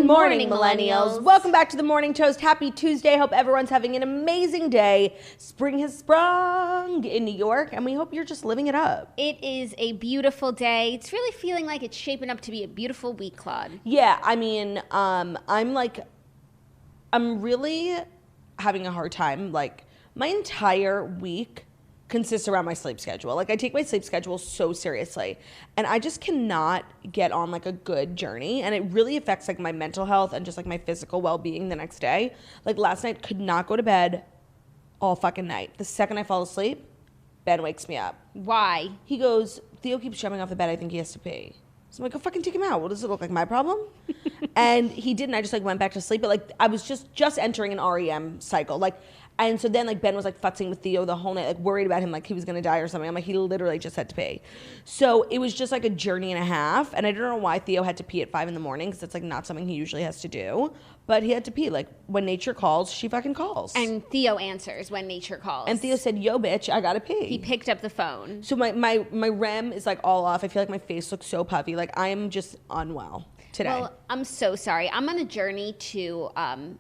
Good morning, millennials. Welcome back to the Morning Toast. Happy Tuesday. Hope everyone's having an amazing day. Spring has sprung in New York, and we hope you're just living it up. It is a beautiful day. It's really feeling like it's shaping up to be a beautiful week, Claude. Yeah, I mean, I'm really having a hard time. Like, my entire week consists around my sleep schedule. Like, I take my sleep schedule so seriously, and I just cannot get on like a good journey, and it really affects like my mental health and just like my physical well-being the next day. Like, last night, could not go to bed all fucking night. The second I fall asleep, Ben wakes me up. Why? He goes, Theo keeps jumping off the bed. I think he has to pee. So I'm like, go fucking take him out. What does it look like, my problem? And he didn't. I just like went back to sleep. But like, I was just entering an REM cycle. Like, and so then like Ben was like futzing with Theo the whole night, like worried about him, like he was gonna die or something. I'm like, he literally just had to pee. So it was just like a journey and a half. And I don't know why Theo had to pee at 5 a.m, because it's like not something he usually has to do. But he had to pee. Like, when nature calls, she fucking calls. And Theo answers when nature calls. And Theo said, yo, bitch, I gotta pee. He picked up the phone. So my REM is like all off. I feel like my face looks so puffy. Like, I am just unwell today. Well, I'm so sorry. I'm on a journey to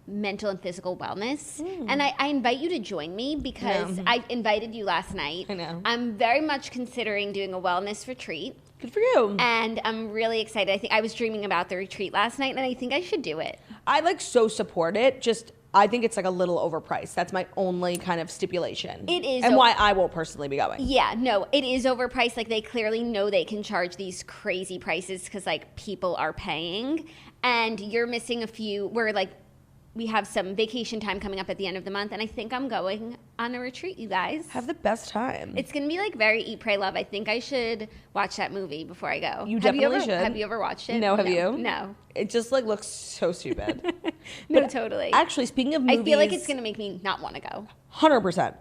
mental and physical wellness. And I invite you to join me because I invited you last night. I know. I'm very much considering doing a wellness retreat. Good for you. And I'm really excited. I think I was dreaming about the retreat last night, and I think I should do it. I like so support it. Just, I think it's like a little overpriced. That's my only kind of stipulation. It is. And why I won't personally be going. Yeah, no, it is overpriced. Like, they clearly know they can charge these crazy prices because like people are paying, and you're missing a few. We have some vacation time coming up at the end of the month, and I think I'm going on a retreat, you guys. Have the best time. It's going to be like very Eat, Pray, Love. I think I should watch that movie before I go. You definitely should. Have you ever watched it? No, have you? No. It just like looks so stupid. No, totally. Actually, speaking of movies. I feel like it's going to make me not want to go. 100%.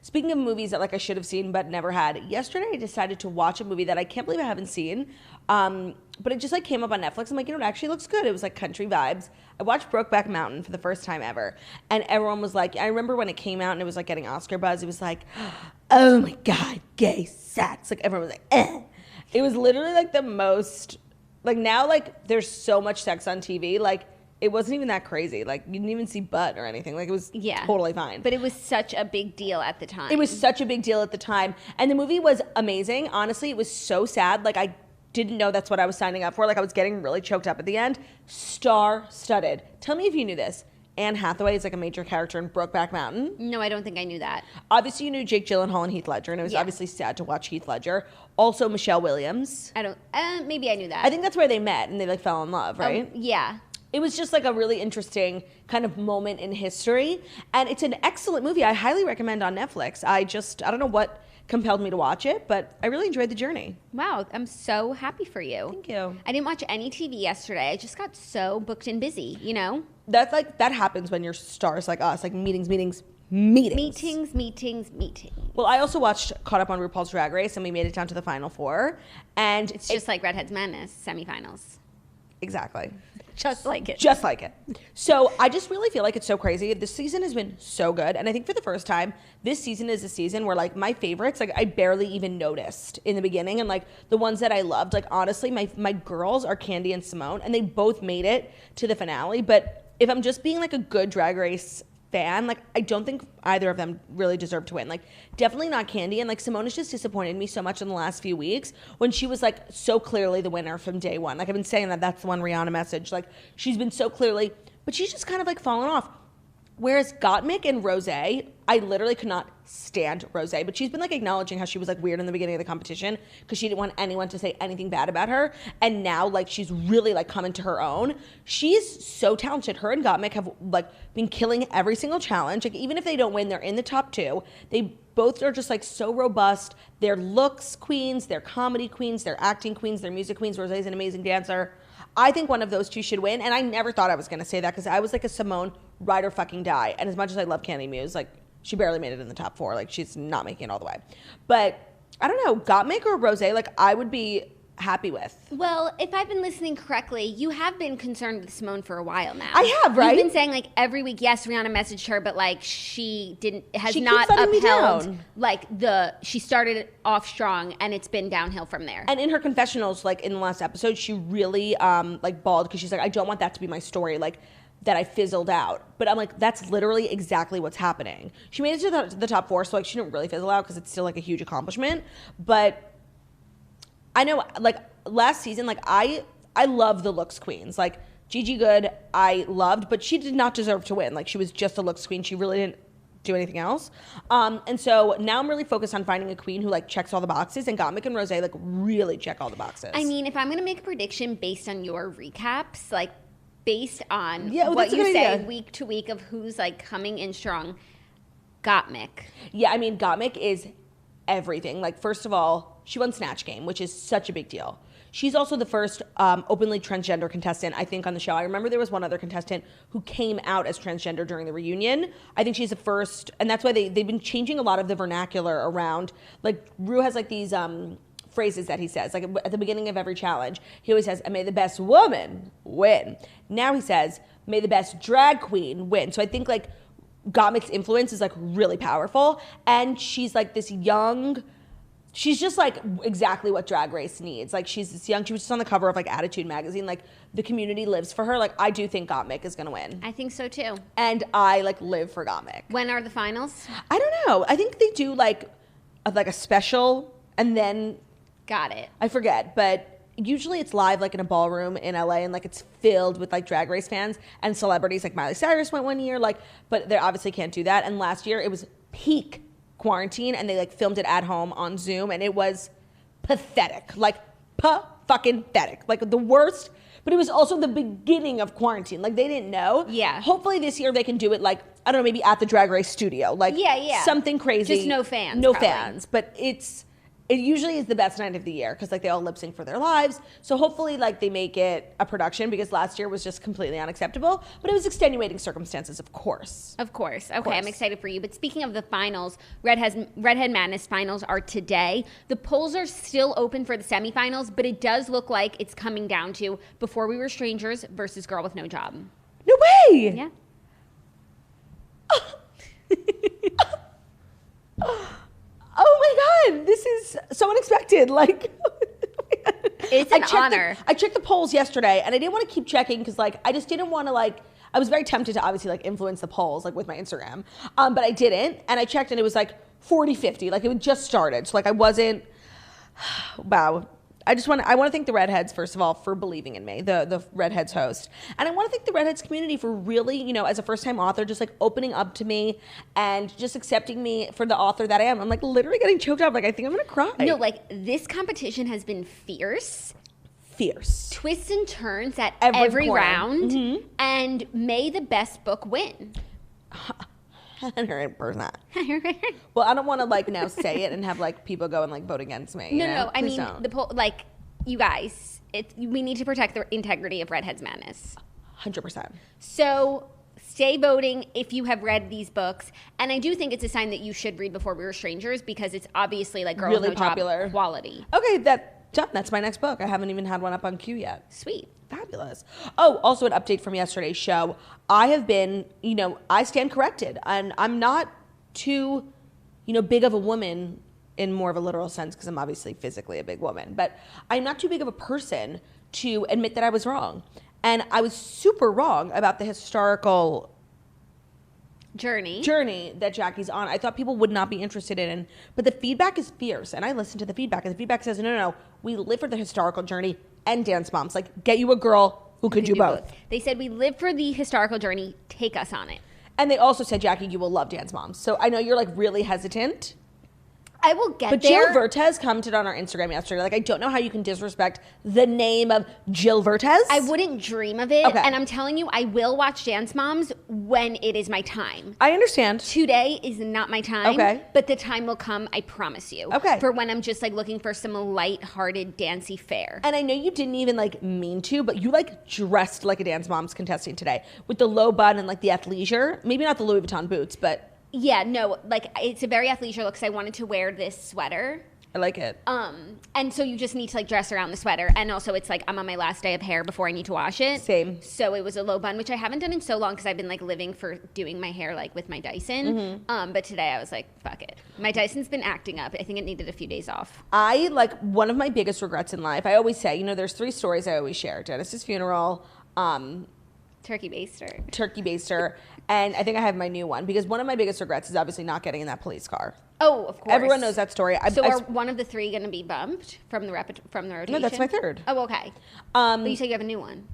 Speaking of movies that like I should have seen but never had, yesterday I decided to watch a movie that I can't believe I haven't seen. But it just like came up on Netflix. I'm like, you know, it actually looks good. It was like country vibes. I watched Brokeback Mountain for the first time ever. And everyone was like, I remember when it came out and it was like getting Oscar buzz. It was like, oh my God, gay sex. Like everyone was like, eh. It was literally like the most, like now like there's so much sex on TV. Like it wasn't even that crazy. Like you didn't even see butt or anything. Like it was totally fine. But it was such a big deal at the time. It was such a big deal at the time. And the movie was amazing. Honestly, it was so sad. Like I didn't know that's what I was signing up for. Like I was getting really choked up at the end. Star-studded. Tell me if you knew this. Anne Hathaway is like a major character in Brokeback Mountain. No, I don't think I knew that. Obviously, you knew Jake Gyllenhaal and Heath Ledger, and it was obviously sad to watch Heath Ledger. Also, Michelle Williams. Maybe I knew that. I think that's where they met, and they like fell in love, right? Yeah. It was just like a really interesting kind of moment in history, and it's an excellent movie. I highly recommend on Netflix. I don't know what compelled me to watch it, but I really enjoyed the journey. Wow, I'm so happy for you. Thank you. I didn't watch any TV yesterday. I just got so booked and busy, you know? That happens when you're stars like us, like meetings. Well, I also caught up on RuPaul's Drag Race, and we made it down to the final 4. And it's just like Redheads Madness, semifinals. Exactly. Just like it. Just like it. So I just really feel like it's so crazy. This season has been so good. And I think for the first time, this season is a season where like my favorites, like I barely even noticed in the beginning. And like the ones that I loved, like honestly, my girls are Candy and Simone, and they both made it to the finale. But if I'm just being like a good Drag Race fan, like I don't think either of them really deserve to win. Like definitely not Candy, and like Simone has just disappointed me so much in the last few weeks when she was like so clearly the winner from day one. Like I've been saying that's the one Rihanna message. Like she's been so clearly, but she's just kind of like fallen off. Whereas Gottmik and Rosé, I literally could not stand Rosé, but she's been like acknowledging how she was like weird in the beginning of the competition because she didn't want anyone to say anything bad about her. And now like she's really like coming to her own. She's so talented. Her and Gottmik have like been killing every single challenge. Like even if they don't win, they're in the top 2. They both are just like so robust. They're looks queens, they're comedy queens, they're acting queens, they're music queens. Rosé's an amazing dancer. I think one of those two should win, and I never thought I was going to say that because I was like a Simone ride or fucking die. And as much as I love Candy Muse, like she barely made it in the top 4. Like she's not making it all the way. But I don't know, Gottmik or Rosé, like I would be happy with. Well, if I've been listening correctly, you have been concerned with Simone for a while now. I have, right? You've been saying like every week, yes, Rihanna messaged her, but like she She not keeps letting me upheld down. like she started off strong and it's been downhill from there. And in her confessionals, like in the last episode, she really like bawled because she's like, I don't want that to be my story, like that I fizzled out. But I'm like, that's literally exactly what's happening. She made it to the top 4, so like she didn't really fizzle out because it's still like a huge accomplishment. But I know, like last season, like I love the looks queens. Like Gigi Good, I loved, but she did not deserve to win. Like she was just a looks queen. She really didn't do anything else. And so now I'm really focused on finding a queen who like checks all the boxes, and Gottmik and Rosé like really check all the boxes. I mean, if I'm gonna make a prediction based on your recaps, like based on well, what you say idea. week to week of who's like coming in strong, Gottmik. Yeah, I mean, Gottmik is everything. Like, first of all, she won Snatch Game, which is such a big deal. She's also the first openly transgender contestant, I think, on the show. I remember there was one other contestant who came out as transgender during the reunion. I think she's the first, and that's why they've been changing a lot of the vernacular around. Like, Rue has like these phrases that he says, like at the beginning of every challenge. He always says, may the best woman win. Now he says, may the best drag queen win. So I think like Gottmik's influence is like really powerful, and she's like this young. She's just like exactly what Drag Race needs. Like she's this young. She was just on the cover of like Attitude magazine. Like the community lives for her. Like I do think Gottmik is gonna win, I think so too. and I like live for Gottmik. When are the finals? I don't know. I think they do like a special, and then Got it. I forget, but usually it's live like in a ballroom in LA, and like it's filled with like Drag Race fans and celebrities. Like Miley Cyrus went one year, like, but they obviously can't do that. And last year it was peak quarantine, and they like filmed it at home on Zoom, and it was pathetic, like fucking pathetic, like the worst. But it was also the beginning of quarantine, like they didn't know. Yeah. Hopefully this year they can do it like, I don't know, maybe at the Drag Race studio, like something crazy. Just no fans. No probably. fans, but it usually is the best night of the year because like they all lip sync for their lives. So hopefully like they make it a production, because last year was just completely unacceptable. But it was extenuating circumstances, of course. Of course. Okay, I'm excited for you. But speaking of the finals, Redhead Madness finals are today. The polls are still open for the semifinals, but it does look like it's coming down to Before We Were Strangers versus Girl with No Job. No way! Yeah. Oh my God, this is so unexpected. Like, It's an honor. I checked the polls yesterday, and I didn't want to keep checking because like I just didn't want to like. I was very tempted to obviously like influence the polls like with my Instagram, but I didn't. And I checked, and it was like 40-50. Like it had just started, so like I wasn't. Wow. I want to thank the Redheads, first of all, for believing in me, the Redheads host. And I want to thank the Redheads community for really, you know, as a first-time author, just like opening up to me and just accepting me for the author that I am. I'm like literally getting choked up. Like I think I'm going to cry. No, like this competition has been fierce. Fierce. Twists and turns at Every every corner. round. Mm-hmm. And may the best book win. 100%. Well, I don't want to like now say it and have like people go and like vote against me. No. I Please mean, don't. the poll, like, you guys, we need to protect the integrity of Redhead's Madness. 100%. So stay voting if you have read these books. And I do think it's a sign that you should read Before We Were Strangers, because it's obviously like Girl Really with No popular. Job quality. Okay, that's my next book. I haven't even had one up on queue yet. Sweet. Fabulous. Oh, also an update from yesterday's show. I have been, you know, I stand corrected, and I'm not too, you know, big of a woman in more of a literal sense, because I'm obviously physically a big woman, but I'm not too big of a person to admit that I was wrong. And I was super wrong about the historical journey that Jackie's on. I thought people would not be interested in, but the feedback is fierce, and I listened to the feedback, and the feedback says, no, we live for the historical journey and Dance Moms. Like, get you a girl who could do both. They said, we live for the historical journey, take us on it. And they also said, Jackie, you will love Dance Moms. So I know you're like really hesitant. I will get But there. Jill Vertez commented on our Instagram yesterday. Like, I don't know how you can disrespect the name of Jill Vertez. I wouldn't dream of it. Okay. And I'm telling you, I will watch Dance Moms when it is my time. I understand. Today is not my time. Okay. But the time will come, I promise you. Okay. For when I'm just like looking for some light-hearted, dancey fare. And I know you didn't even like mean to, but you like dressed like a Dance Moms contestant today with the low bun and like the athleisure. Maybe not the Louis Vuitton boots, but Yeah, no, like it's a very athleisure look, because I wanted to wear this sweater. I like it. And so you just need to like dress around the sweater. And also it's like I'm on my last day of hair before I need to wash it. Same. So it was a low bun, which I haven't done in so long because I've been like living for doing my hair like with my Dyson. But today I was like, fuck it. My Dyson's been acting up. I think it needed a few days off. I like one of my biggest regrets in life. I always say, there's 3 stories I always share. Dennis's funeral, Turkey baster, and I think I have my new one because one of my biggest regrets is obviously not getting in that police car. Oh, of course. Everyone knows that story. Are one of the 3 going to be bumped from the rotation? No, that's my 3rd. Oh, okay. But you said you have a new one.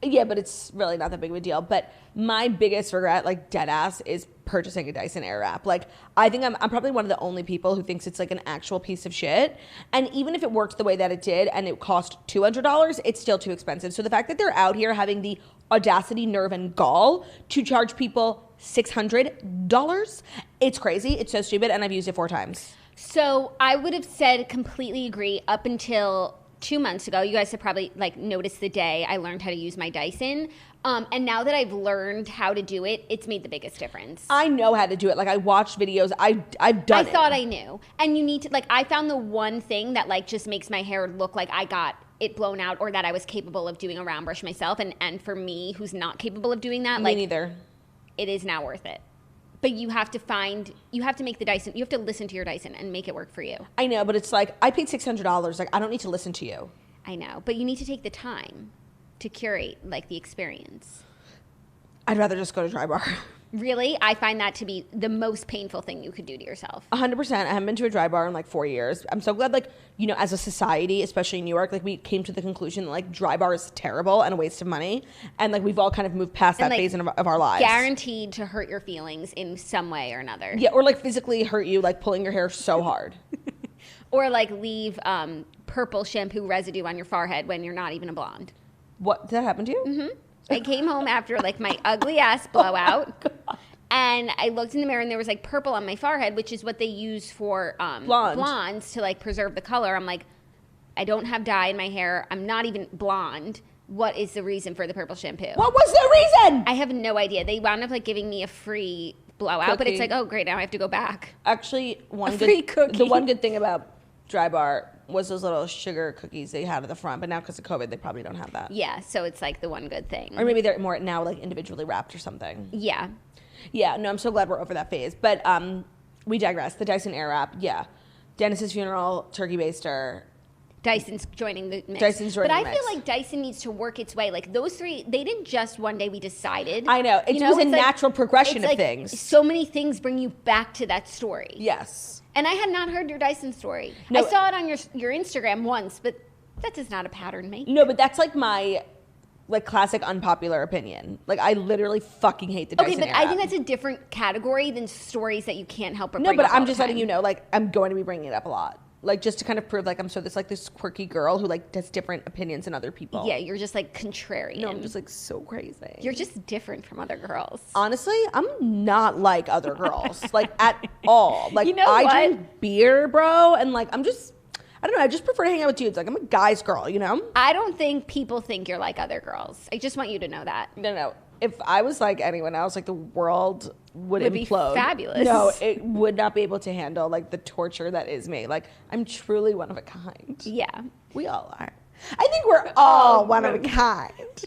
Yeah, but it's really not that big of a deal. But my biggest regret, like dead ass, is purchasing a Dyson Airwrap. Like, I think I'm probably one of the only people who thinks it's like an actual piece of shit. And even if it worked the way that it did and it cost $200, it's still too expensive. So the fact that they're out here having the audacity, nerve, and gall to charge people $600, it's crazy. It's so stupid, and I've used it 4 times. So I would have said completely agree up until 2 months ago. You guys have probably like noticed the day I learned how to use my Dyson. And now that I've learned how to do it, it's made the biggest difference. I know how to do it. Like, I watched videos. I've done it. I thought I knew. And you need to, like, I found the one thing that like just makes my hair look like I got it blown out or that I was capable of doing a round brush myself. And for me, who's not capable of doing that, Me like, neither. It is now worth it. But you have to make the Dyson, you have to listen to your Dyson and make it work for you. I know, but it's like, I paid $600. Like, I don't need to listen to you. I know, but you need to take the time to curate, like, the experience. I'd rather just go to Dry Bar. Really? I find that to be the most painful thing you could do to yourself. 100%. I haven't been to a Dry Bar in like 4 years. I'm so glad, like, as a society, especially in New York, like, we came to the conclusion that, like, Dry Bar is terrible and a waste of money. And, like, we've all kind of moved past that phase of our lives. Guaranteed to hurt your feelings in some way or another. Yeah, or, like, physically hurt you, like, pulling your hair so hard. Or, like, leave purple shampoo residue on your forehead when you're not even a blonde. What? Did that happen to you? Mm-hmm. I came home after, like, my ugly ass blowout. Oh, and I looked in the mirror and there was like purple on my forehead, which is what they use for blondes to like preserve the color. I'm like, I don't have dye in my hair. I'm not even blonde. What is the reason for the purple shampoo? What was the reason? I have no idea. They wound up like giving me a free blowout, but it's like, oh great, now I have to go back. Actually, cookie. The one good thing about Dry Bar was those little sugar cookies they had at the front, but now because of COVID, they probably don't have that. Yeah, so it's like the one good thing. Or maybe they're more now like individually wrapped or something. Yeah. Yeah, no, I'm so glad we're over that phase. But we digress. The Dyson Airwrap, yeah. Dennis's funeral, turkey baster. Dyson's joining the mix. But I feel like Dyson needs to work its way. Like those 3, they didn't just one day we decided. I know. It was a natural progression of things. So many things bring you back to that story. Yes. And I had not heard your Dyson story. No, I saw it on your Instagram once, but that does not a pattern make. No, but that's like my classic unpopular opinion. Like, I literally fucking hate the Dyson Okay, but Airwrap. I think that's a different category than stories that you can't help but bring No, but up all I'm the just time. letting you know, like, I'm going to be bringing it up a lot. Like, just to kind of prove, like, I'm so this quirky girl who, like, has different opinions than other people. Yeah, you're just, like, contrarian. No, I'm just, like, so crazy. You're just different from other girls. Honestly, I'm not like other girls. Like, at all. Like, You know I what? drink beer, bro, and, like, I don't know, I just prefer to hang out with dudes. Like, I'm a guy's girl, you know? I don't think people think you're like other girls. I just want you to know that. No. If I was like anyone else, like, the world would implode. Be fabulous. No, it would not be able to handle, like, the torture that is me. Like, I'm truly one of a kind. Yeah. We all are. I think we're all one of a kind.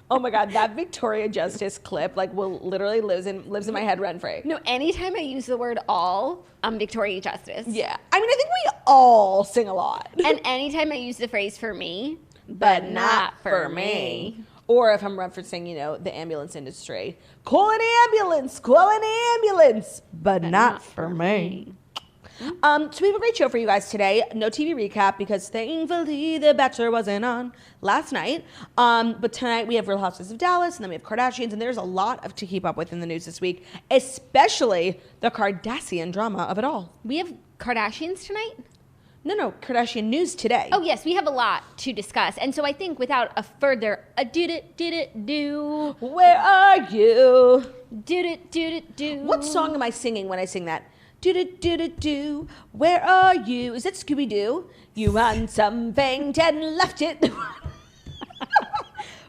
Oh my God, that Victoria Justice clip, like, will literally lives in my head rent free. No, anytime I use the word all, I'm Victoria Justice. Yeah. I mean, I think we all sing a lot. And anytime I use the phrase for me, but not for me. Or if I'm referencing, the ambulance industry, call an ambulance, but not for me. So we have a great show for you guys today. No TV recap because thankfully The Bachelor wasn't on last night. But tonight we have Real Housewives of Dallas, and then we have Kardashians, and there's a lot to keep up with in the news this week, especially the Kardashian drama of it all. We have Kardashians tonight? No, Kardashian news today. Oh, yes, we have a lot to discuss. And so I think without a further do. Where are you? Do. What song am I singing when I sing that? Do. Where are you? Is that Scooby-Doo? You want something and left it.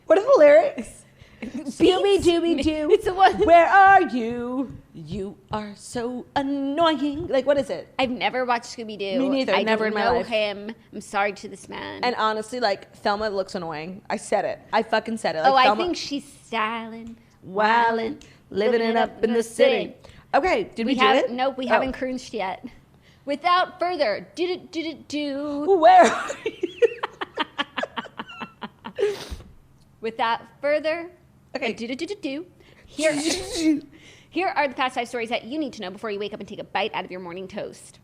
What are the lyrics? Scooby-Dooby-Doo. It's the one. Where are you? You are so annoying. Like, what is it? I've never watched Scooby-Doo. Me neither. I Never don't in my know life. him. I'm sorry to this man. And honestly, like, Thelma looks annoying. I said it. I fucking said it. Like, I Thelma, think she's styling, wildin', living it up in the city. Okay, did we do it? Nope, we haven't crunched yet. Without further do. Where are you? Without further Okay. do. Here are the fast 5 stories that you need to know before you wake up and take a bite out of your morning toast.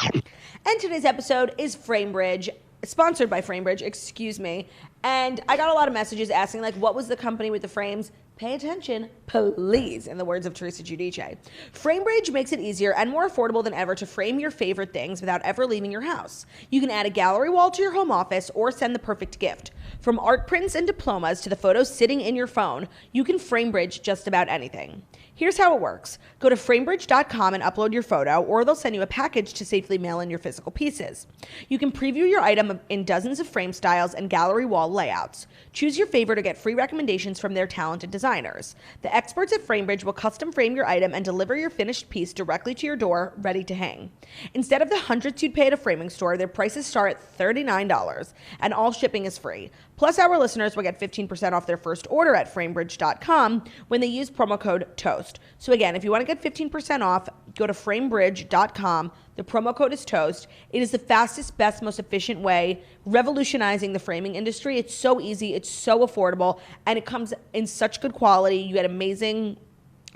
And today's episode is FrameBridge, sponsored by FrameBridge, excuse me. And I got a lot of messages asking, like, what was the company with the frames? Pay attention, please, in the words of Teresa Giudice. FrameBridge makes it easier and more affordable than ever to frame your favorite things without ever leaving your house. You can add a gallery wall to your home office or send the perfect gift. From art prints and diplomas to the photos sitting in your phone, you can FrameBridge just about anything. Here's how it works. Go to framebridge.com and upload your photo, or they'll send you a package to safely mail in your physical pieces. You can preview your item in dozens of frame styles and gallery wall layouts. Choose your favorite or get free recommendations from their talented designers. The experts at FrameBridge will custom frame your item and deliver your finished piece directly to your door, ready to hang. Instead of the hundreds you'd pay at a framing store, their prices start at $39, and all shipping is free. Plus, our listeners will get 15% off their first order at framebridge.com when they use promo code TOAST. So again, if you want to get 15% off, go to framebridge.com. The promo code is TOAST. It is the fastest, best, most efficient way, revolutionizing the framing industry. It's so easy, it's so affordable, and it comes in such good quality. You get amazing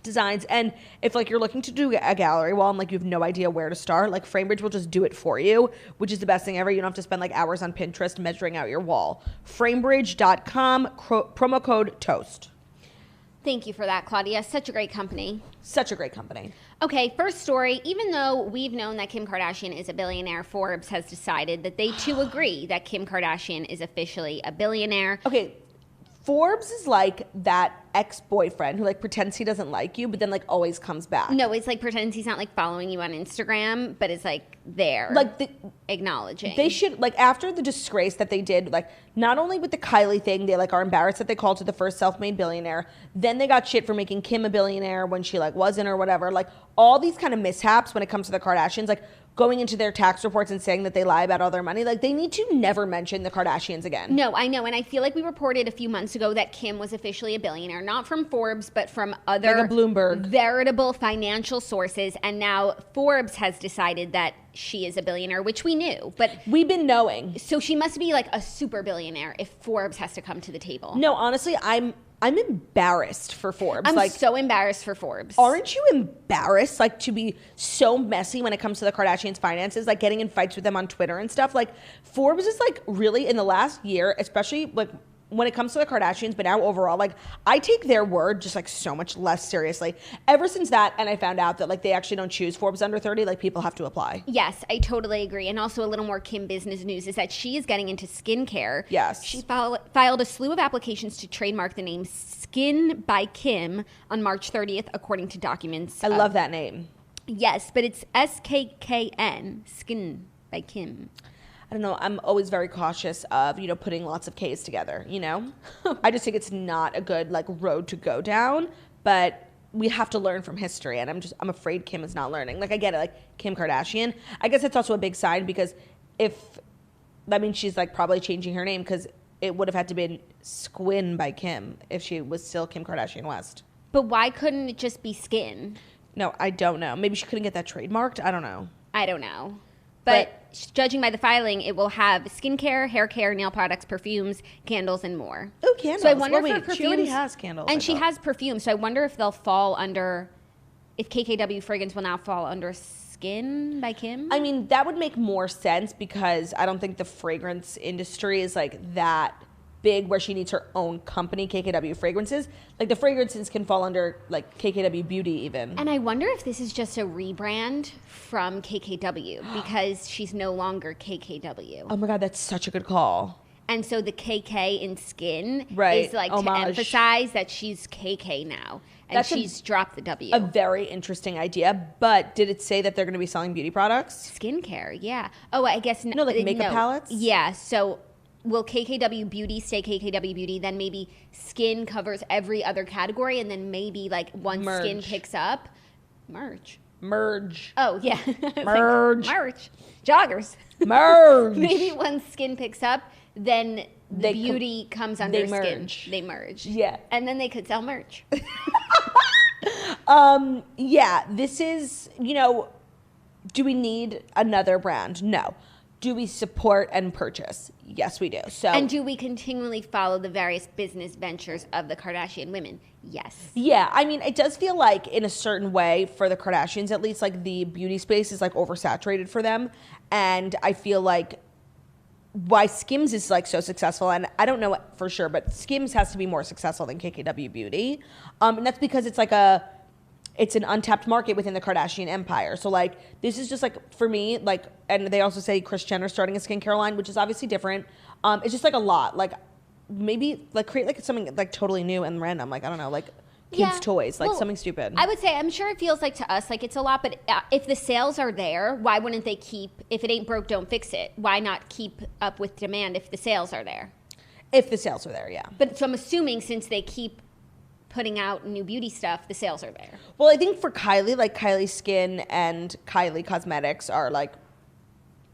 designs, and if like you're looking to do a gallery wall and like you have no idea where to start, like FrameBridge will just do it for you, which is the best thing ever. You don't have to spend like hours on Pinterest measuring out your wall. Framebridge.com, promo code TOAST. Thank you for that, Claudia. Such a great company. Such a great company. Okay, first story. Even though we've known that Kim Kardashian is a billionaire, Forbes has decided that they too agree that Kim Kardashian is officially a billionaire. Okay, Forbes is like that ex-boyfriend who like pretends he doesn't like you, but then like always comes back. No, it's like pretends he's not like following you on Instagram, but is like there, Like acknowledging. they should, like, after the disgrace that they did, like not only with the Kylie thing, they like are embarrassed that they called her the first self-made billionaire. Then they got shit for making Kim a billionaire when she like wasn't or whatever. Like all these kind of mishaps when it comes to the Kardashians, like going into their tax reports and saying that they lie about all their money. Like they need to never mention the Kardashians again. No, I know. And I feel like we reported a few months ago that Kim was officially a billionaire, not from Forbes, but from other Like a Bloomberg. veritable financial sources. And now Forbes has decided that she is a billionaire, which we knew. But We've been knowing. so she must be like a super billionaire if Forbes has to come to the table. No, honestly, I'm embarrassed for Forbes. I'm like, so embarrassed for Forbes. aren't you embarrassed, like, to be so messy when it comes to the Kardashians' finances, like getting in fights with them on Twitter and stuff? Like, Forbes is like really in the last year, especially like when it comes to the Kardashians, but now overall, like I take their word just like so much less seriously. Ever since that, and I found out that like they actually don't choose Forbes under 30, like people have to apply. Yes, I totally agree. And also a little more Kim business news is that she is getting into skincare. Yes. She filed a slew of applications to trademark the name Skin by Kim on March 30th, according to documents. I love that name. Yes, but it's SKKN, Skin by Kim. I don't know. I'm always very cautious of, you know, putting lots of K's together, you know? I just think it's not a good like road to go down, but we have to learn from history, and I'm afraid Kim is not learning. Like I get it, like Kim Kardashian. I guess it's also a big sign because she's like probably changing her name because it would have had to be Squin by Kim if she was still Kim Kardashian West. But why couldn't it just be Skin? No, I don't know. Maybe she couldn't get that trademarked. I don't know. I don't know. But judging by the filing, it will have skincare, hair care, nail products, perfumes, candles, and more. Oh, candles. So I wonder Well, if her wait, perfumes, she already has candles. and I she thought. has perfume. So I wonder if they'll fall under, if KKW fragrance will now fall under Skin by Kim. I mean, that would make more sense because I don't think the fragrance industry is like that big where she needs her own company, KKW Fragrances. Like the fragrances can fall under like KKW Beauty even. And I wonder if this is just a rebrand from KKW because she's no longer KKW. Oh my God, that's such a good call. And so the KK in Skin Right. is like Homage. to emphasize that she's KK now. And That's she's dropped the W. A very interesting idea, but did it say that they're going to be selling beauty products? Skincare, yeah. Oh, I guess No, like makeup palettes? Yeah, so will KKW Beauty stay KKW Beauty? Then maybe skin covers every other category, and then maybe like once skin picks up, merge. Oh yeah, merge. Like, merch. Joggers. Merge. Maybe once skin picks up, then the beauty comes under skin. They merge. Yeah, and then they could sell merch. Yeah, this is, do we need another brand? No. Do we support and purchase? Yes, we do. So, and do we continually follow the various business ventures of the Kardashian women? Yes. Yeah, I mean, it does feel like in a certain way for the Kardashians, at least, like the beauty space is like oversaturated for them. And I feel like why Skims is like so successful, and I don't know for sure, but Skims has to be more successful than KKW Beauty. And that's because it's like it's an untapped market within the Kardashian empire. So like, this is just like, for me, like, and they also say Kris Jenner starting a skincare line, which is obviously different. It's just like a lot. Like maybe like create like something like totally new and random. Like, I don't know, like kids' toys, like something stupid. I would say, I'm sure it feels like to us, like it's a lot, but if the sales are there, why wouldn't they if it ain't broke, don't fix it? Why not keep up with demand if the sales are there? If the sales are there, yeah. But so I'm assuming since they keep putting out new beauty stuff, the sales are there. Well, I think for Kylie, like Kylie Skin and Kylie Cosmetics are like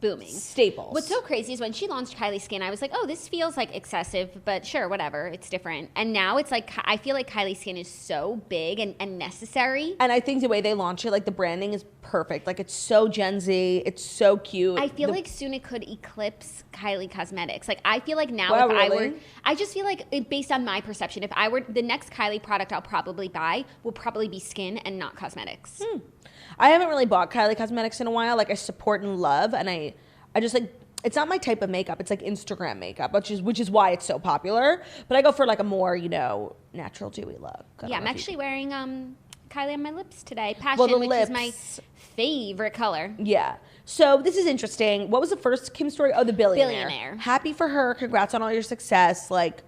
booming staples. What's so crazy is when she launched Kylie Skin, I was like, oh, this feels like excessive, but sure, whatever, it's different. And now it's like, I feel like Kylie Skin is so big and necessary. And I think the way they launch it, like the branding is perfect. Like it's so Gen Z, it's so cute. I feel like soon it could eclipse Kylie Cosmetics. Like I feel like now I just feel like based on my perception, if I were, the next Kylie product I'll probably buy will probably be skin and not cosmetics. I haven't really bought Kylie Cosmetics in a while. Like I support and love, and I just like, it's not my type of makeup. It's like Instagram makeup, which is why it's so popular. But I go for like a more, natural dewy look. Yeah, I'm actually wearing Kylie on my lips today. Passion, which is my favorite color. Yeah. So this is interesting. What was the first Kim story? Oh, the Billionaire. Happy for her. Congrats on all your success. Like,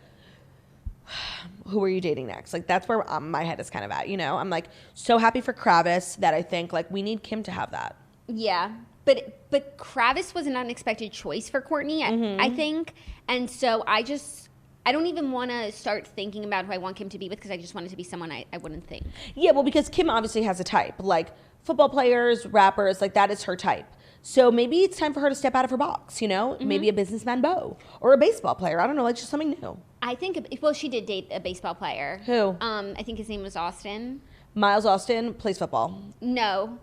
who are you dating next? Like, that's where my head is kind of at, I'm like so happy for Kravis that I think like we need Kim to have that. Yeah. But Kravis was an unexpected choice for Kourtney, I think. And so I don't even want to start thinking about who I want Kim to be with, because I just want it to be someone I wouldn't think. Yeah, well, because Kim obviously has a type. Like football players, rappers, like that is her type. So maybe it's time for her to step out of her box, Maybe a businessman beau or a baseball player. I don't know, like just something new. I think, well, she did date a baseball player. Who? I think his name was Austin. Miles Austin plays football. No,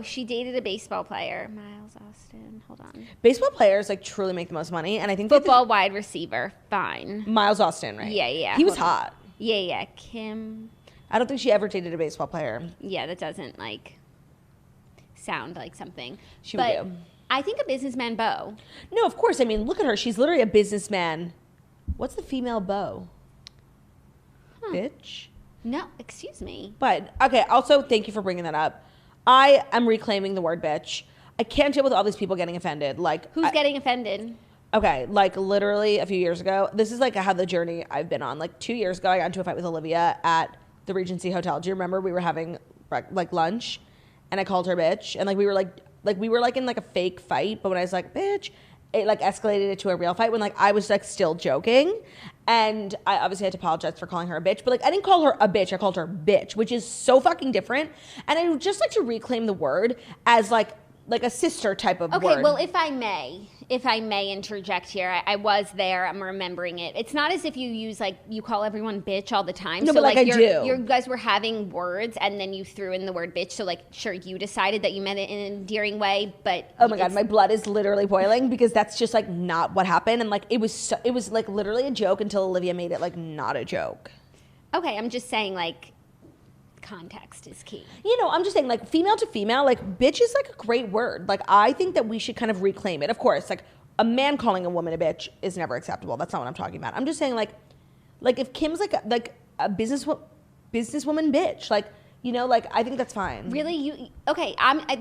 she dated a baseball player. Miles Austin. Hold on. Baseball players like truly make the most money, and I think football wide receiver. Fine. Miles Austin, right? Yeah. He was hot. Yeah. Kim. I don't think she ever dated a baseball player. Yeah, that doesn't like sound like something. She would do. I think a businessman beau. No, of course. I mean, look at her. She's literally a businessman. What's the female beau? Bitch. No, excuse me. But okay. Also, thank you for bringing that up. I am reclaiming the word bitch. I can't deal with all these people getting offended. Like, who's getting offended? Okay, like literally a few years ago. This is like how the journey I've been on. Like 2 years ago, I got into a fight with Olivia at the Regency Hotel. Do you remember we were having like lunch, and I called her bitch, and we were in like a fake fight. But when I was like bitch, it like escalated it to a real fight when like I was like still joking. And I obviously had to apologize for calling her a bitch, but like I didn't call her a bitch, I called her bitch, which is so fucking different. And I would just like to reclaim the word as like a sister type of word. Okay, well, if I may interject here, I was there, I'm remembering it. It's not as if you use you call everyone bitch all the time. No, so but like I do. You guys were having words and then you threw in the word bitch. So sure, you decided that you meant it in an endearing way, but oh my God, my blood is literally boiling because that's just like not what happened. And like, it was like literally a joke until Olivia made it like not a joke. Okay, I'm just saying context is key. I'm just saying like female to female, like bitch is like a great word. Like I think that we should kind of reclaim it. Of course, like a man calling a woman a bitch is never acceptable. That's not what I'm talking about. I'm just saying like if Kim's like a businesswoman bitch, I think that's fine. Really? Okay,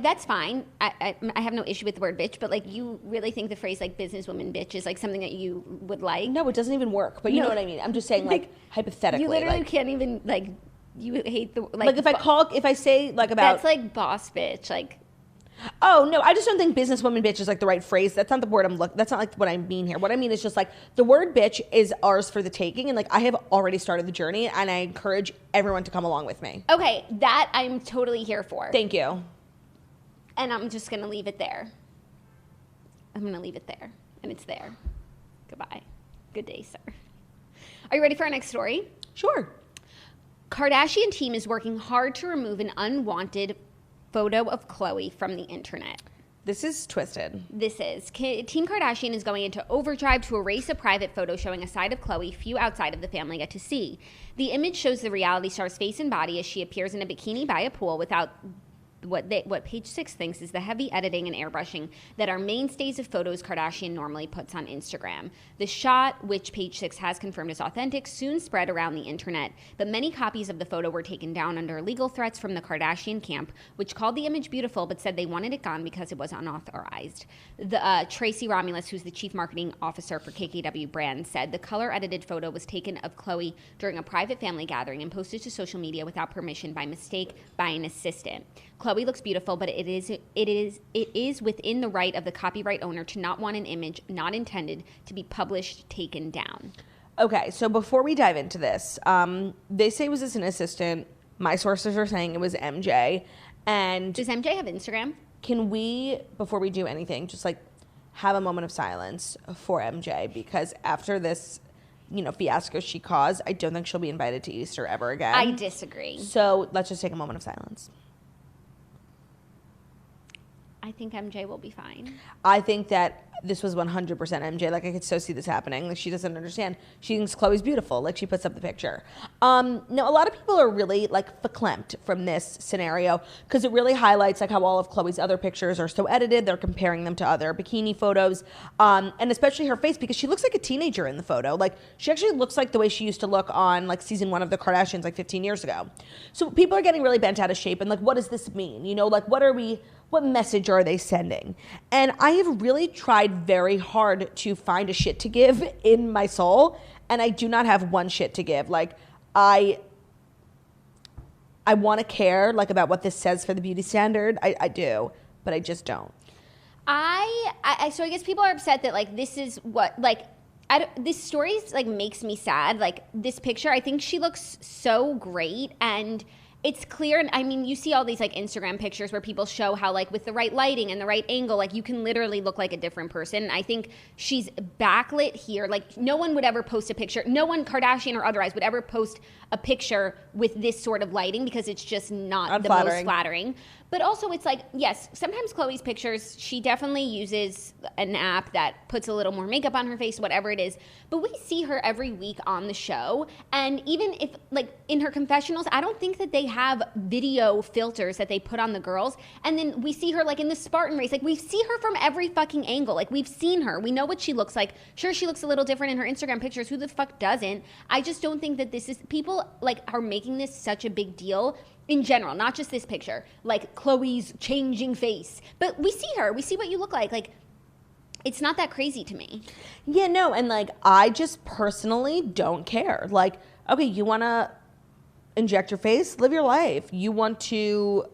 that's fine. I have no issue with the word bitch, but you really think the phrase businesswoman bitch is something that you would like? No, it doesn't even work. But you know what I mean? I'm just saying hypothetically. You literally can't even you hate the if I say about that's boss bitch Oh no, I just don't think businesswoman bitch is like the right phrase. That's not the word I'm looking. That's not like what I mean here. What I mean is just like the word bitch is ours for the taking, and like I have already started the journey, and I encourage everyone to come along with me. Okay, that I'm totally here for. Thank you. And I'm just gonna leave it there. I'm gonna leave it there, and it's there. Goodbye. Good day, sir. Are you ready for our next story? Sure. Kardashian team is working hard to remove an unwanted photo of Khloe from the internet. This is twisted. This is. Team Kardashian is going into overdrive to erase a private photo showing a side of Khloe few outside of the family get to see. The image shows the reality star's face and body as she appears in a bikini by a pool without what Page 6 thinks is the heavy editing and airbrushing that are mainstays of photos Kardashian normally puts on Instagram. The shot, which Page 6 has confirmed is authentic, soon spread around the internet, but many copies of the photo were taken down under legal threats from the Kardashian camp, which called the image beautiful but said they wanted it gone because it was unauthorized. Tracy Romulus, who's the chief marketing officer for KKW brand, said the color-edited photo was taken of Khloe during a private family gathering and posted to social media without permission by mistake by an assistant. Khloe looks beautiful, but it is within the right of the copyright owner to not want an image not intended to be published taken down. Okay, so before we dive into this, they say it was just an assistant. My sources are saying it was MJ. And does MJ have Instagram? Can we, before we do anything, just like have a moment of silence for MJ? Because after this, fiasco she caused, I don't think she'll be invited to Easter ever again. I disagree. So let's just take a moment of silence. I think MJ will be fine. I think that this was 100% MJ. Like, I could so see this happening. Like, she doesn't understand. She thinks Khloe's beautiful. Like, she puts up the picture. No, a lot of people are really, like, verklempt from this scenario because it really highlights, like, how all of Khloe's other pictures are so edited. They're comparing them to other bikini photos, and especially her face because she looks like a teenager in the photo. Like, she actually looks like the way she used to look on, like, season 1 of The Kardashians, like, 15 years ago. So people are getting really bent out of shape and, like, what does this mean? Like, what message are they sending? And I have really tried very hard to find a shit to give in my soul, and I do not have one shit to give. Like, I want to care, like, about what this says for the beauty standard. I do, but I just don't. So I guess people are upset that, like, this is what, like, this story, like, makes me sad. Like, this picture, I think she looks so great, and it's clear, and I mean, you see all these, like, Instagram pictures where people show how, like, with the right lighting and the right angle, like, you can literally look like a different person. I think she's backlit here. Like, no one would ever post a picture. No one, Kardashian or otherwise, would ever post a picture with this sort of lighting because it's just not the most flattering. But also, it's like, yes, sometimes Khloe's pictures, she definitely uses an app that puts a little more makeup on her face, whatever it is. But we see her every week on the show. And even if, like, in her confessionals, I don't think that they have video filters that they put on the girls. And then we see her, like, in the Spartan race. Like, we see her from every fucking angle. Like, we've seen her. We know what she looks like. Sure, she looks a little different in her Instagram pictures. Who the fuck doesn't? I just don't think that this is, people, like, are making this such a big deal in general, not just this picture, like Khloe's changing face. But we see her. We see what you look like. Like, it's not that crazy to me. Yeah, no, and, like, I just personally don't care. Like, okay, you want to inject your face? Live your life. You want to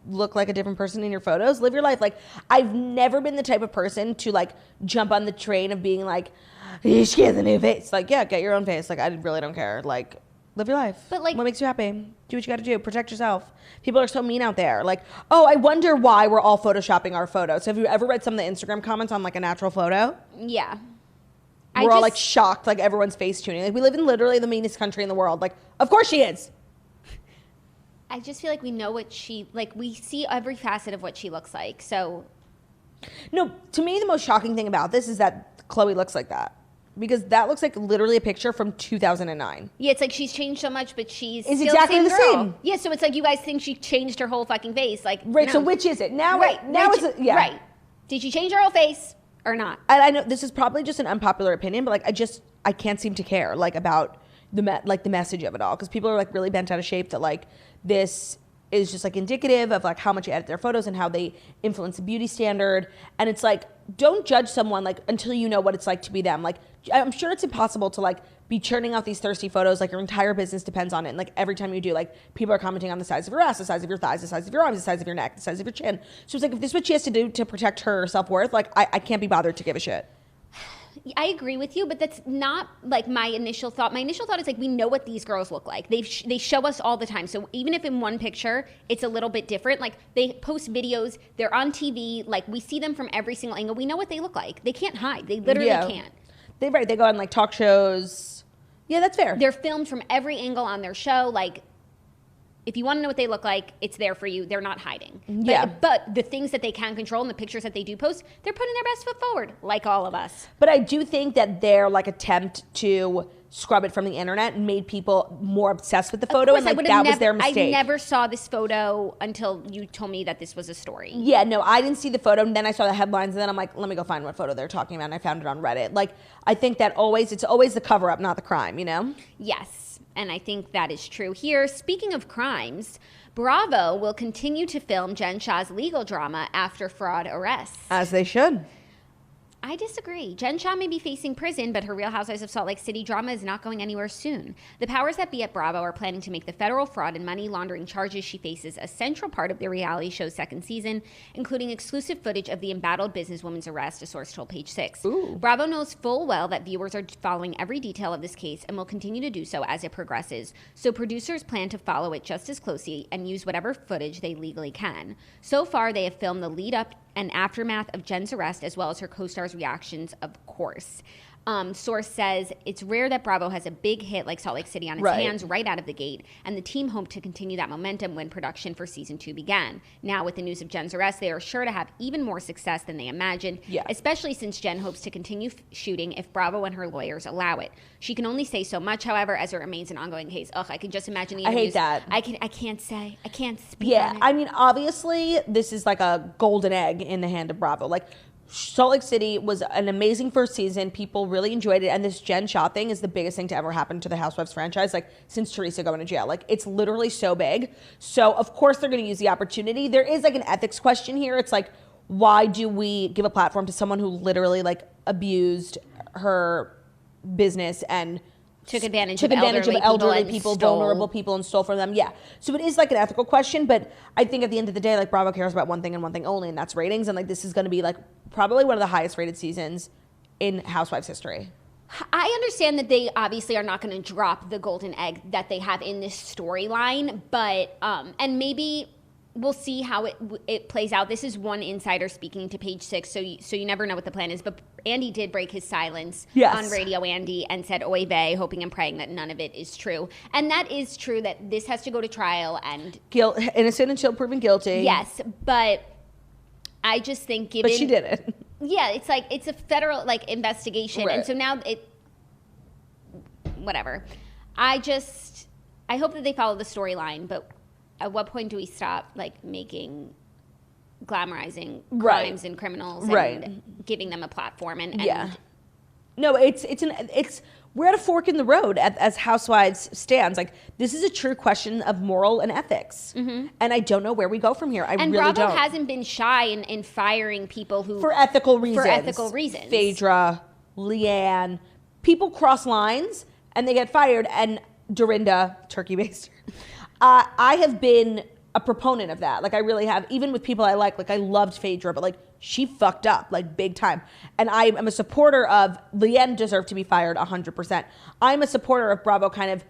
look like a different person in your photos? Live your life. Like, I've never been the type of person to, like, jump on the train of being like, she has a new face. Like, yeah, get your own face. Like, I really don't care. Like, live your life. But, like, what makes you happy? Do what you got to do. Protect yourself. People are so mean out there. Like, oh, I wonder why we're all photoshopping our photos. Have you ever read some of the Instagram comments on, like, a natural photo? Yeah. We're all, like, shocked. Like, everyone's face tuning. Like, we live in literally the meanest country in the world. Like, of course she is. I just feel like we know what she, like, we see every facet of what she looks like. So, no, to me, the most shocking thing about this is that Khloe looks like that. Because that looks like literally a picture from 2009. Yeah, it's like she's changed so much, but she's it's still exactly the same. Same. Yeah, so it's like you guys think she changed her whole fucking face. Like, right, no. So which is it? Now, right. Now it's yeah. Right. Did she change her whole face or not? And I know this is probably just an unpopular opinion, but, like, I can't seem to care, like, about the message of it all. Because people are, like, really bent out of shape that, like, this is just like indicative of like how much you edit their photos and how they influence the beauty standard. And it's like, don't judge someone like until you know what it's like to be them. Like, I'm sure it's impossible to like be churning out these thirsty photos. Like your entire business depends on it. And like every time you do, like people are commenting on the size of your ass, the size of your thighs, the size of your arms, the size of your neck, the size of your chin. So it's like, if this is what she has to do to protect her self-worth, like I can't be bothered to give a shit. I agree with you, but that's not like my initial thought. My initial thought is like, we know what these girls look like. They show us all the time. So even if in one picture it's a little bit different, like they post videos, they're on TV, like we see them from every single angle. We know what they look like. They can't hide. They literally can't. They go on like talk shows. Yeah, that's fair. They're filmed from every angle on their show. Like, if you want to know what they look like, it's there for you. They're not hiding. Yeah. But the things that they can control and the pictures that they do post, they're putting their best foot forward, like all of us. But I do think that their like attempt to scrub it from the internet made people more obsessed with the photo, and like that was their mistake. I never saw this photo until you told me that this was a story. Yeah, no, I didn't see the photo, and then I saw the headlines, and then I'm like, let me go find what photo they're talking about, and I found it on Reddit. Like, I think that it's always the cover-up, not the crime, you know? Yes, and I think that is true here. Speaking of crimes, Bravo will continue to film Jen Shah's legal drama after fraud arrests. As they should. I disagree. Jen Shah may be facing prison, but her Real Housewives of Salt Lake City drama is not going anywhere soon. The powers that be at Bravo are planning to make the federal fraud and money laundering charges she faces a central part of the reality show's second season, including exclusive footage of the embattled businesswoman's arrest, a source told Page Six. Ooh. Bravo knows full well that viewers are following every detail of this case and will continue to do so as it progresses, so producers plan to follow it just as closely and use whatever footage they legally can. So far, they have filmed the lead up and aftermath of Jen's arrest, as well as her co-stars' reactions, of course. Source says it's rare that Bravo has a big hit like Salt Lake City on its hands right out of the gate, and the team hoped to continue that momentum when production for season 2 began. Now, with the news of Jen's arrest, they are sure to have even more success than they imagined, especially since Jen hopes to continue shooting if Bravo and her lawyers allow it. She can only say so much, however, as it remains an ongoing case. Ugh, I can just imagine the interviews. I hate that. I can't speak on it. I mean, obviously, this is like a golden egg in the hand of Bravo. Like, Salt Lake City was an amazing first season. People really enjoyed it. And this Jen Shah thing is the biggest thing to ever happen to the Housewives franchise, like since Teresa going to jail. Like, it's literally so big. So, of course, they're going to use the opportunity. There is like an ethics question here. It's like, why do we give a platform to someone who literally like abused her business and took advantage of elderly people, vulnerable people, and stole from them? Yeah. So it is like an ethical question, but I think at the end of the day, like Bravo cares about one thing and one thing only, and that's ratings. And like this is going to be like probably one of the highest rated seasons in Housewives history. I understand that they obviously are not going to drop the golden egg that they have in this storyline, but and maybe we'll see how it plays out. This is one insider speaking to Page Six, so you never know what the plan is. But Andy did break his silence on Radio Andy and said oy vey, hoping and praying that none of it is true. And that is true, that this has to go to trial and innocent until proven guilty. Yes, but I just think given, but she did it. Yeah, it's like it's a federal like investigation, and so now whatever. I hope that they follow the storyline, but at what point do we stop like glamorizing crimes and criminals and giving them a platform? No, we're at a fork in the road as Housewives stands. Like, this is a true question of moral and ethics, and I don't know where we go from here. And really Bravo hasn't been shy in firing people who for ethical reasons. Phaedra, Leanne, people cross lines and they get fired. And Dorinda, turkey baster. I have been a proponent of that. Like, I really have. Even with people I like I loved Phaedra, but like she fucked up like big time. And I am a supporter of Leanne deserved to be fired 100%. I'm a supporter of Bravo kind of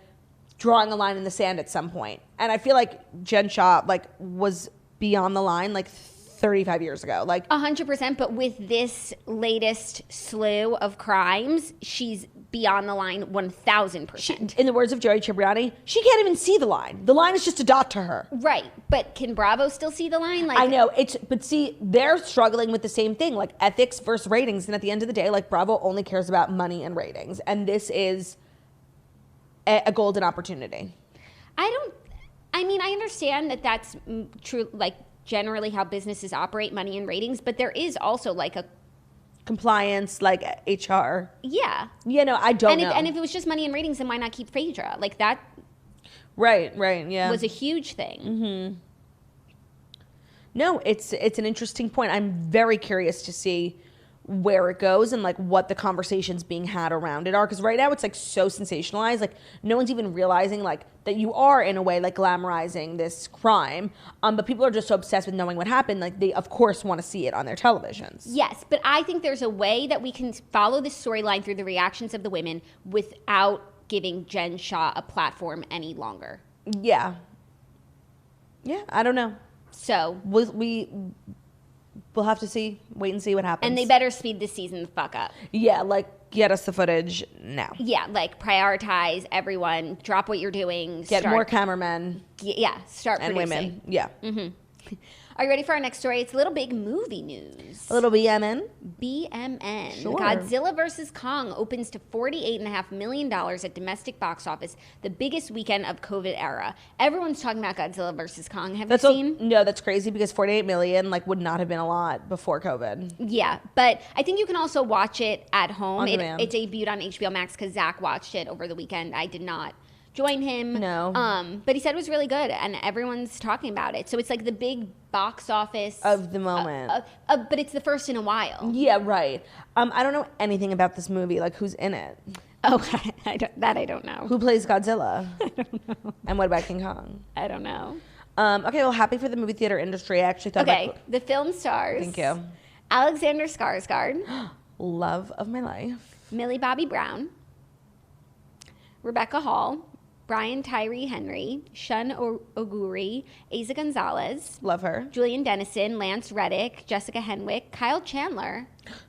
drawing a line in the sand at some point. And I feel like Jen Shah like was beyond the line like 35 years ago. Like 100%, but with this latest slew of crimes, she's beyond the line 1,000%. In the words of Joey Tribbiani, she can't even see the line. The line is just a dot to her. Right, but can Bravo still see the line? Like, I know, but see, they're struggling with the same thing, like ethics versus ratings. And at the end of the day, like Bravo only cares about money and ratings. And this is a golden opportunity. I understand that that's true, like generally how businesses operate, money and ratings, but there is also like a compliance, like HR. Yeah. You know, I don't know. And if it was just money and ratings, then why not keep Phaedra? Like that. Right, yeah. Was a huge thing. Mm-hmm. No, it's an interesting point. I'm very curious to see where it goes and like what the conversations being had around it are, because right now it's like so sensationalized, like no one's even realizing like that you are in a way like glamorizing this crime, but people are just so obsessed with knowing what happened, like they of course want to see it on their televisions. Yes, but I think there's a way that we can follow this storyline through the reactions of the women without giving Jen Shah a platform any longer. Yeah, I don't know, so we'll have to wait and see what happens. And they better speed this season the fuck up. Yeah, like get us the footage now. Yeah, like prioritize everyone, drop what you're doing. Get more cameramen. Yeah, start and producing. Women. Yeah. Mm-hmm. Are you ready for our next story? It's a little big movie news. A little BMN? BMN. Sure. Godzilla vs. Kong opens to $48.5 million at domestic box office, the biggest weekend of COVID era. Everyone's talking about Godzilla vs. Kong. Have you seen? No, that's crazy because 48 million like would not have been a lot before COVID. Yeah, but I think you can also watch it at home. It debuted on HBO Max because Zach watched it over the weekend. I did not join him. No. But he said it was really good, and everyone's talking about it. So it's like the big box office of the moment. But it's the first in a while. Yeah, right. I don't know anything about this movie. Like, who's in it? Oh, I don't know. Who plays Godzilla? I don't know. And what about King Kong? I don't know. Okay, well, happy for the movie theater industry. I actually thought. Okay, the film stars. Thank you. Alexander Skarsgård. Love of my life. Millie Bobby Brown. Rebecca Hall. Brian Tyree Henry, Shun Oguri, Asa Gonzalez. Love her. Julian Dennison, Lance Reddick, Jessica Henwick, Kyle Chandler.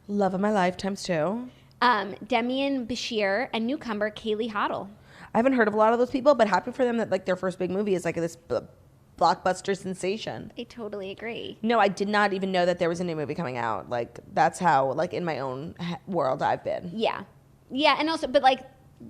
Love of my life ×2. Demian Bashir, and newcomer Kaylee Hoddle. I haven't heard of a lot of those people, but happy for them that like their first big movie is like this blockbuster sensation. I totally agree. No, I did not even know that there was a new movie coming out. Like that's how like in my own world I've been. Yeah, and also, but like,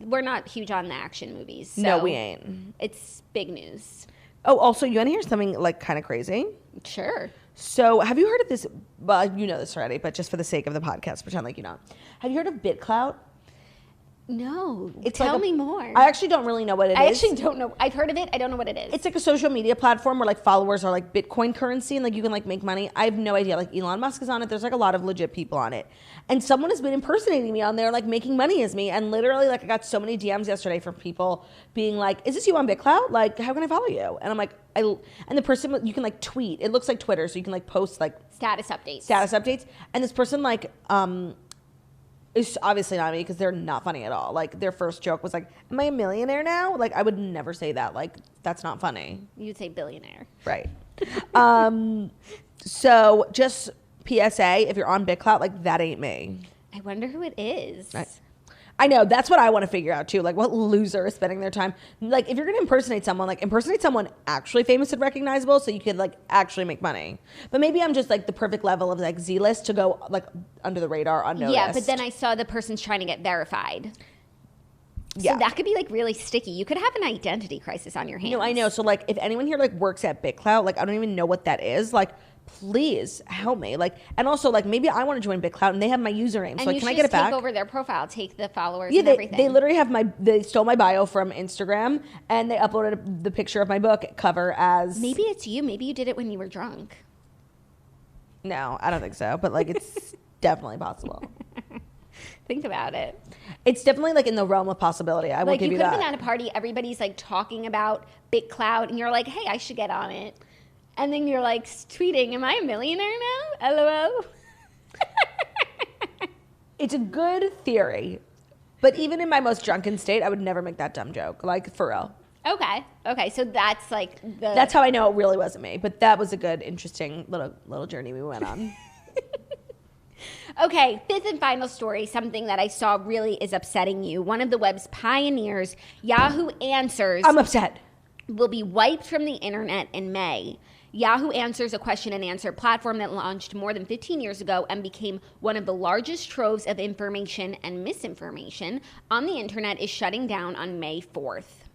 we're not huge on the action movies. So no, we ain't. It's big news. Oh, also, you want to hear something like kind of crazy? Sure. So, have you heard of this? Well, you know this already, but just for the sake of the podcast, pretend like you know. Have you heard of BitClout? No. It's Tell like me more. I actually don't really know what it is. I actually don't know. I've heard of it. I don't know what it is. It's like a social media platform where like followers are like Bitcoin currency and like you can like make money. I have no idea. Like Elon Musk is on it. There's like a lot of legit people on it. And someone has been impersonating me on there, like making money as me. And literally like I got so many DMs yesterday from people being like, is this you on BitClout? Like, how can I follow you? And I'm like, and the person, you can like tweet. It looks like Twitter. So you can like post like status updates. And this person like, it's obviously not me because they're not funny at all. Like their first joke was like, am I a millionaire now? Like I would never say that. Like that's not funny. You'd say billionaire. Right. So just PSA, if you're on BitClout, like that ain't me. I wonder who it is. I know, that's what I want to figure out too. Like what loser is spending their time. Like if you're going to impersonate someone, like impersonate someone actually famous and recognizable so you could like actually make money. But maybe I'm just like the perfect level of like Z-list to go like under the radar, unnoticed. Yeah, but then I saw the person's trying to get verified. Yeah. So that could be like really sticky. You could have an identity crisis on your hands. No, I know. So like if anyone here like works at BitClout, like I don't even know what that is. Like please help me. Like, and also like maybe I want to join BitClout and they have my username. So like, can I get it back? Take over their profile, take the followers and everything. They literally have they stole my bio from Instagram and they uploaded the picture of my book cover as. Maybe it's you. Maybe you did it when you were drunk. No, I don't think so. But like it's definitely possible. Think about it. It's definitely like in the realm of possibility. I will give you that. You could have been at a party, everybody's like talking about BitClout and you're like, hey, I should get on it. And then you're like tweeting, am I a millionaire now? LOL. It's a good theory. But even in my most drunken state, I would never make that dumb joke. Like, for real. Okay. So that's like That's how I know it really wasn't me. But that was a good, interesting little journey we went on. Okay, fifth and final story, something that I saw really is upsetting you. One of the web's pioneers, Yahoo Answers. I'm upset. Will be wiped from the internet in May. Yahoo Answers, a question and answer platform that launched more than 15 years ago and became one of the largest troves of information and misinformation on the internet, is shutting down on May 4th.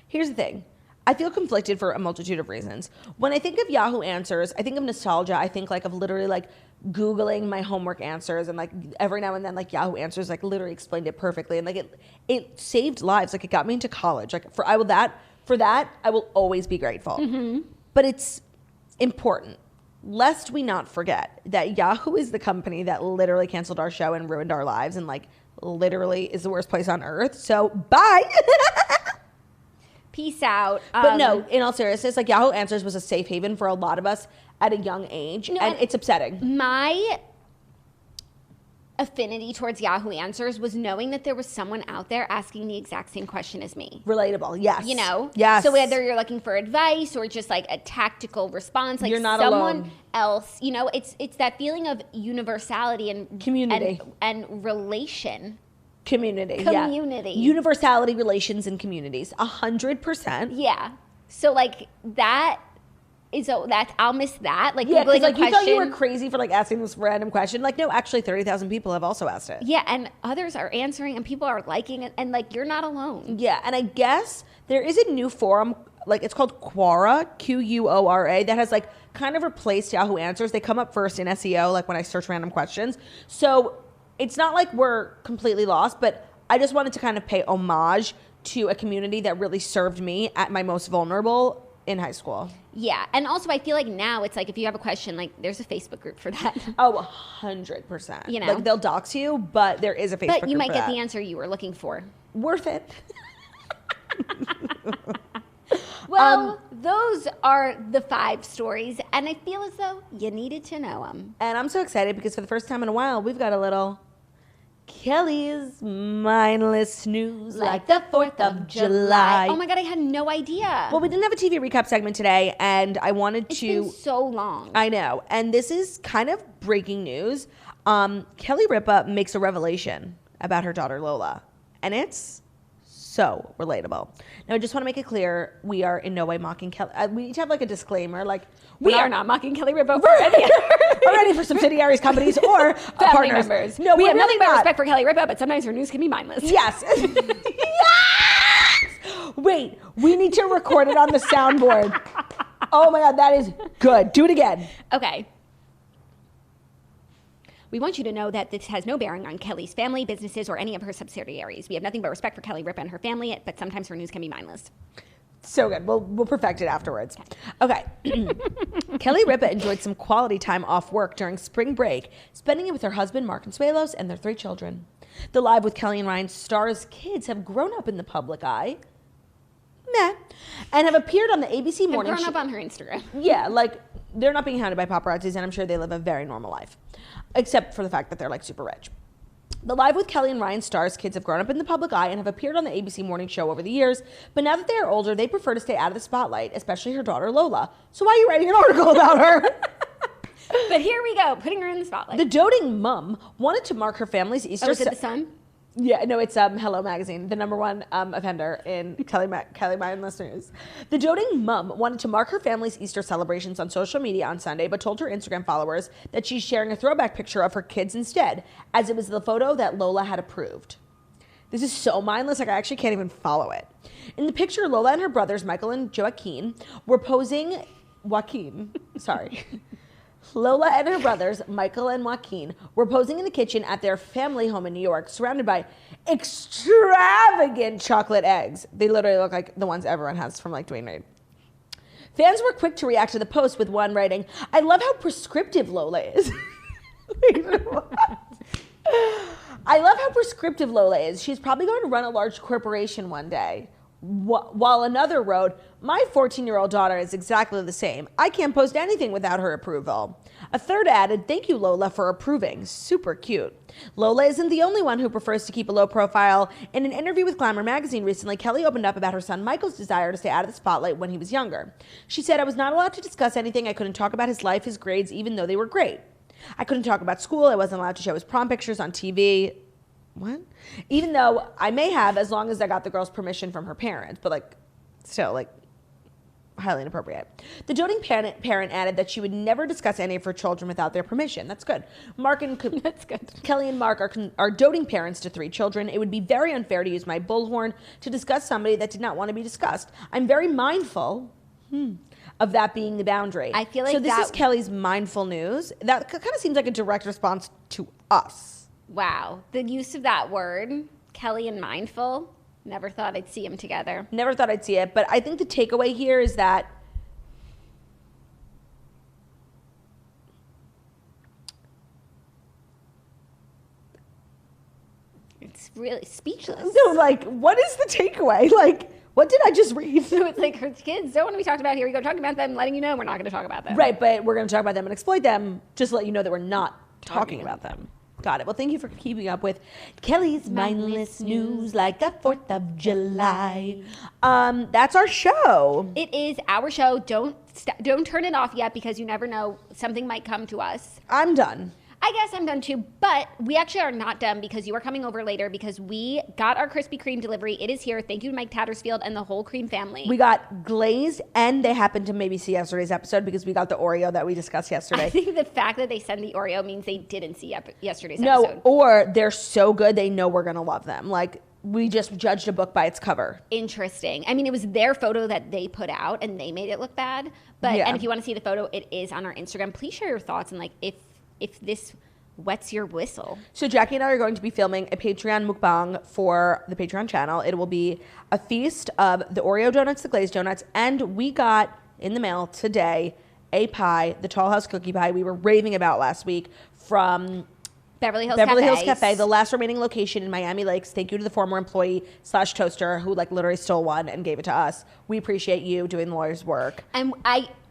Here's the thing. I feel conflicted for a multitude of reasons. When I think of Yahoo Answers, I think of nostalgia. I think like of literally like Googling my homework answers and like every now and then like Yahoo Answers like literally explained it perfectly and like it saved lives. Like it got me into college. Like for that I will always be grateful. Mm-hmm. But it's important. lest we not forget that Yahoo is the company that literally canceled our show and ruined our lives and like literally is the worst place on earth. So bye. Peace out. But no, in all seriousness, like Yahoo Answers was a safe haven for a lot of us at a young age, and it's upsetting. My affinity towards Yahoo Answers was knowing that there was someone out there asking the exact same question as me. Relatable, yes. You know? Yes. So whether you're looking for advice or just like a tactical response, like you're not someone alone. else, you know, it's that feeling of universality and community and relation. Community. Yeah. Universality, relations, and communities. 100%. Yeah. So like that is I'll miss that. Like yeah, Googling like a question. You thought you were crazy for like asking this random question. Like, no, actually 30,000 people have also asked it. Yeah, and others are answering and people are liking it, and like you're not alone. Yeah, and I guess there is a new forum, like it's called Quora, Quora, that has like kind of replaced Yahoo Answers. They come up first in SEO, like when I search random questions. So it's not like we're completely lost, but I just wanted to kind of pay homage to a community that really served me at my most vulnerable in high school. Yeah, and also I feel like now it's like if you have a question, like there's a Facebook group for that. Oh, 100%. You know, like they'll dox you, but there is a Facebook group. But you might for get that. the answer you were looking for. Worth it. Well, those are the 5 stories, and I feel as though you needed to know them. And I'm so excited because for the first time in a while, we've got a little Kelly's mindless news, like the 4th of July. Oh my God, I had no idea. Well, we didn't have a TV recap segment today, and I wanted It's to. been so long. I know, and this is kind of breaking news. Kelly Ripa makes a revelation about her daughter Lola, and it's so relatable. Now, I just want to make it clear, we are in no way mocking Kelly. We each have like a disclaimer, like we are not mocking Kelly Ripa for any for subsidiaries, companies, or family partners. members. No, we have really nothing but not. respect for Kelly Ripa, but sometimes her news can be mindless. Yes. Yes. Wait, we need to record it on the soundboard. Oh my God, that is good. Do it again. Okay. We want you to know that this has no bearing on Kelly's family, businesses, or any of her subsidiaries. We have nothing but respect for Kelly Ripa and her family, but sometimes her news can be mindless. So good. We'll perfect it afterwards. Okay. Kelly Ripa enjoyed some quality time off work during spring break, spending it with her husband, Mark Consuelos, and their 3 children. The Live with Kelly and Ryan stars' kids have grown up in the public eye. Meh. And have appeared on the ABC morning show. Grown up on her Instagram. Yeah, like they're not being hounded by paparazzis, and I'm sure they live a very normal life, except for the fact that they're like super rich. The Live with Kelly and Ryan stars' kids have grown up in the public eye and have appeared on the ABC morning show over the years, but now that they are older, they prefer to stay out of the spotlight, especially her daughter Lola. So why are you writing an article about her? But here we go, putting her in the spotlight. The doting mom wanted to mark her family's Easter. Oh, is it The Sun? Yeah, no, it's Hello Magazine, the #1 offender in Kelly Mindless News. The doting mom wanted to mark her family's Easter celebrations on social media on Sunday, but told her Instagram followers that she's sharing a throwback picture of her kids instead, as it was the photo that Lola had approved. This is so mindless, like I actually can't even follow it. In the picture, Lola and her brothers, Michael and Joaquin, were posing... Lola and her brothers, Michael and Joaquin, were posing in the kitchen at their family home in New York, surrounded by extravagant chocolate eggs. They literally look like the ones everyone has from like Dwayne Reed. Fans were quick to react to the post, with one writing, "I love how prescriptive Lola is." Wait, what? I love how prescriptive Lola is. She's probably going to run a large corporation one day. While another wrote, "My 14-year-old daughter is exactly the same. I can't post anything without her approval." A third added, "Thank you, Lola, for approving. Super cute." Lola isn't the only one who prefers to keep a low profile. In an interview with Glamour magazine recently, Kelly opened up about her son Michael's desire to stay out of the spotlight when he was younger. She said, "I was not allowed to discuss anything. I couldn't talk about his life, his grades, even though they were great. I couldn't talk about school. I wasn't allowed to show his prom pictures on TV." What? Even though I may have, as long as I got the girl's permission from her parents, but like, still, like, highly inappropriate. The doting parent added that she would never discuss any of her children without their permission. That's good. That's good. Kelly and Mark are doting parents to 3 children. "It would be very unfair to use my bullhorn to discuss somebody that did not want to be discussed. I'm very mindful of that being the boundary." I feel like so. This is Kelly's mindful news. That kind of seems like a direct response to us. Wow. The use of that word, Kelly and mindful, never thought I'd see them together. Never thought I'd see it. But I think the takeaway here is that really speechless. So, like, what is the takeaway? Like, what did I just read? So it's like, her kids don't want to be talked about. Here we go, talking about them, letting you know we're not going to talk about them. Right, but we're going to talk about them and exploit them, just to let you know that we're not talking about them. Got it. Well, thank you for keeping up with Kelly's Mindless News like the 4th of July. That's our show. It is our show. Don't turn it off yet, because you never know. Something might come to us. I'm done. I guess I'm done too, but we actually are not done, because you are coming over later, because we got our Krispy Kreme delivery. It is here. Thank you to Mike Tattersfield and the whole Kreme family. We got glazed, and they happened to maybe see yesterday's episode, because we got the Oreo that we discussed yesterday. I think the fact that they send the Oreo means they didn't see yesterday's episode. No, or they're so good they know we're going to love them. Like, we just judged a book by its cover. Interesting. I mean, it was their photo that they put out, and they made it look bad. But Yeah. And if you want to see the photo, it is on our Instagram. Please share your thoughts, and like if this wets your whistle. So Jackie and I are going to be filming a Patreon mukbang for the Patreon channel. It will be a feast of the Oreo donuts, the glazed donuts, and we got in the mail today a pie, the Tall House cookie pie we were raving about last week from Beverly Hills Cafe, the last remaining location in Miami Lakes. Thank you to the former employee / toaster who like literally stole one and gave it to us. We appreciate you doing the lawyer's work. And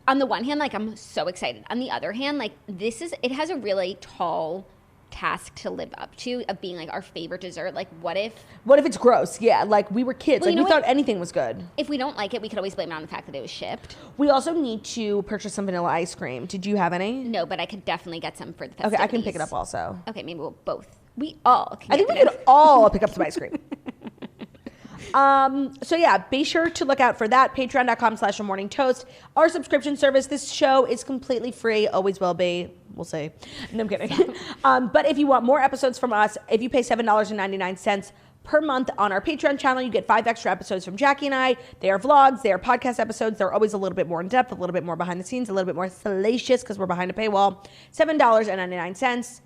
on the one hand, like, I'm so excited. On the other hand, like, it has a really tall task to live up to, of being like our favorite dessert. Like, what if it's gross? Yeah, like we were kids. Well, like we thought anything was good. If we don't like it, we could always blame it on the fact that it was shipped. We also need to purchase some vanilla ice cream. Did you have any? No, but I could definitely get some for the festivities. Okay, I can pick it up also. Okay, maybe we'll both. We all can. I think we could all pick up some ice cream. So yeah, be sure to look out for that. Patreon.com/morningtoast. Our subscription service. This show is completely free. Always will be. We'll see. No, I'm kidding. But if you want more episodes from us, if you pay $7.99 per month on our Patreon channel, you get 5 extra episodes from Jackie and I. They are vlogs. They are podcast episodes. They're always a little bit more in depth, a little bit more behind the scenes, a little bit more salacious because we're behind a paywall. $7.99.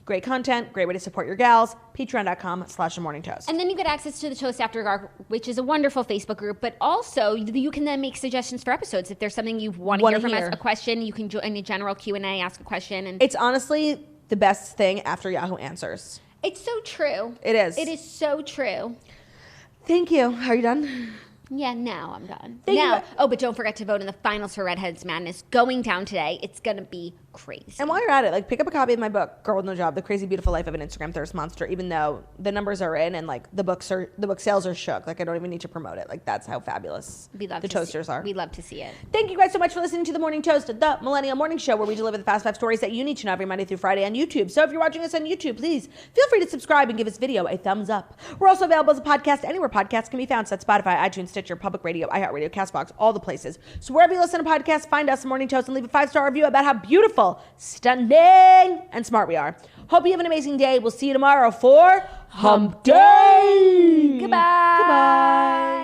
Great content, great way to support your gals. Patreon.com/morningtoast. And then you get access to the Toast After Dark, which is a wonderful Facebook group. But also, you can then make suggestions for episodes. If there's something you want to hear from us, a question, you can join a general Q&A, ask a question. And it's honestly the best thing after Yahoo Answers. It's so true. It is. It is so true. Thank you. Are you done? Yeah, now I'm done. Thank you. Oh, but don't forget to vote in the finals for Redheads Madness going down today. It's going to be crazy. And while you're at it, like, pick up a copy of my book, Girl with No Job: The Crazy Beautiful Life of an Instagram Thirst Monster, even though the numbers are in and like the book sales are shook. Like, I don't even need to promote it. Like, that's how fabulous the toasters are. We love to see it. Thank you guys so much for listening to The Morning Toast, the Millennial Morning Show, where we deliver the fast 5 stories that you need to know every Monday through Friday on YouTube. So if you're watching us on YouTube, please feel free to subscribe and give this video a thumbs up. We're also available as a podcast anywhere podcasts can be found. So that's Spotify, iTunes, Stitcher, Public Radio, iHeartRadio, CastBox, all the places. So wherever you listen to podcasts, find us, The Morning Toast, and leave a 5-star review about how beautiful, stunning, and smart we are. Hope you have an amazing day. We'll see you tomorrow for Hump Day. Goodbye. Goodbye.